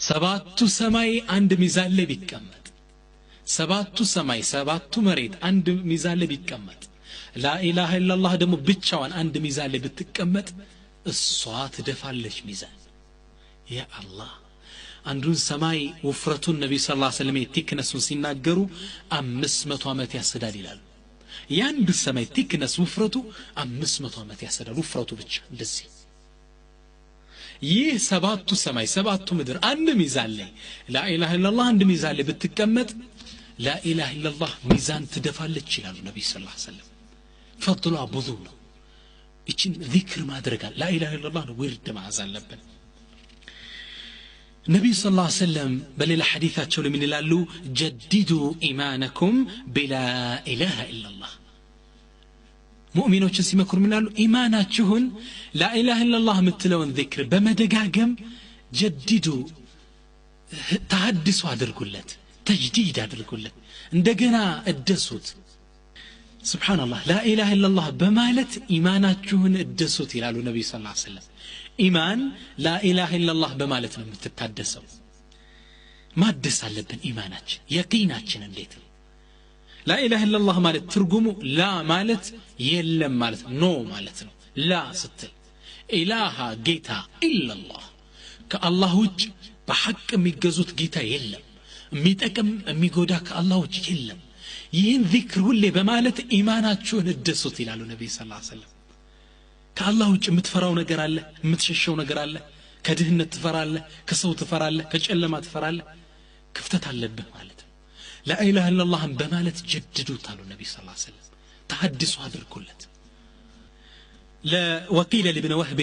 ሰባቱ ሰማይ አንድ ሚዛን ላይ ቢቀመጥ ሰባቱ ሰማይ ሰባቱ መሬት አንድ ሚዛን ላይ ቢቀመጥ ላኢላሃ ኢላላህ ደግሞ ብቻዋን አንድ ሚዛን ላይ ብትቀመጥ እሷ ትደፋለች ሚዛን ያ አላህ አንዱን ሰማይ ውፍረቱን ነብዩ ሰለላሁ ዐለይሂ ወሰለም ቲክነሱን ሲናገሩ 500 ዓመት ያስዳል ይላሉ ያንዱ ሰማይ ቲክነስ ውፍረቱ 500 ዓመት ያስዳል ውፍረቱ ብቻ እንደዚህ ይህ ሰባቱ ሰማይ ሰባቱ ምድር አንድ ሚዛን ላይ ላኢላሃ ኢላላህ አንድ ሚዛን ላይ ብትቀመጥ ላኢላሃ ኢላላህ ሚዛን ትደፋለች ይላሉ ነብዩ ሰለላሁ ዐለይሂ ወሰለም ፈጥሏ ብዙ ነው እቺን ዚክር ማድረግ ላኢላሃ ኢላላህ ወርድ ማዝ አለብን ነብዩ ሰለላሁ ዐለይሂ ወሰለም በሌላ ሐዲታቸው ለምን ይላሉ ጀዲዱ ኢማነኩም ቢላ ኢላሃ ኢላላህ ሙእሚኖችን ሲመክሩ ምን ይላሉ ኢማናችሁን ላኢላሃ ኢላላህ ምትለውን ዚክር በመደጋገም ጀዲዱ ተሐድሱ አድርጉለት ተጅዲድ አድርጉለት እንደገና እደሱት ሱብሃንአላህ ላኢላሃ ኢላላህ በማለት ኢማናችሁን እደሱት ይላሉ ነብዩ ሰለላሁ ዐለይሂ ወሰለም ኢማን ላኢላሃ ኢላላህ በማለት ነው የምትታደሰው ማደስ አለብን ኢማናችን የቂናችን እንዴት ነው ላኢላሃ ኢላላህ ማለት ትርጉሙ ላ ማለት የለም ማለት ኖ ማለት ነው ላ ስትል ኢላሃ ጌታ ኢላላህ ከአላህ ውጭ በሐቅ የሚገዙት ጌታ የለም የሚጠቅም የሚጎዳ ከአላህ ውጭ የለም ይህን ዚክር ሁሌ በማለት ኢማናችሁን እደሱት ይላሉ ነብዩ ሰለላሁ ዐለይሂ ወሰለም ከአላህ ውጭ የምትፈራው ነገር አለ የምትሸሸው ነገር አለ ከድህነት ትፈራለህ ከሰው ትፈራለህ ከጨለማ ትፈራለህ ክፍተት አለብህ ማለት ነው ላኢላሃ ኢላላህ በማለት ጀድዱት አሉ ነብዩ ሰለላሁ ዐለይሂ ወሰለም ተሐድሱ አድርጉለት ለወቂል ኢብኑ ወህብ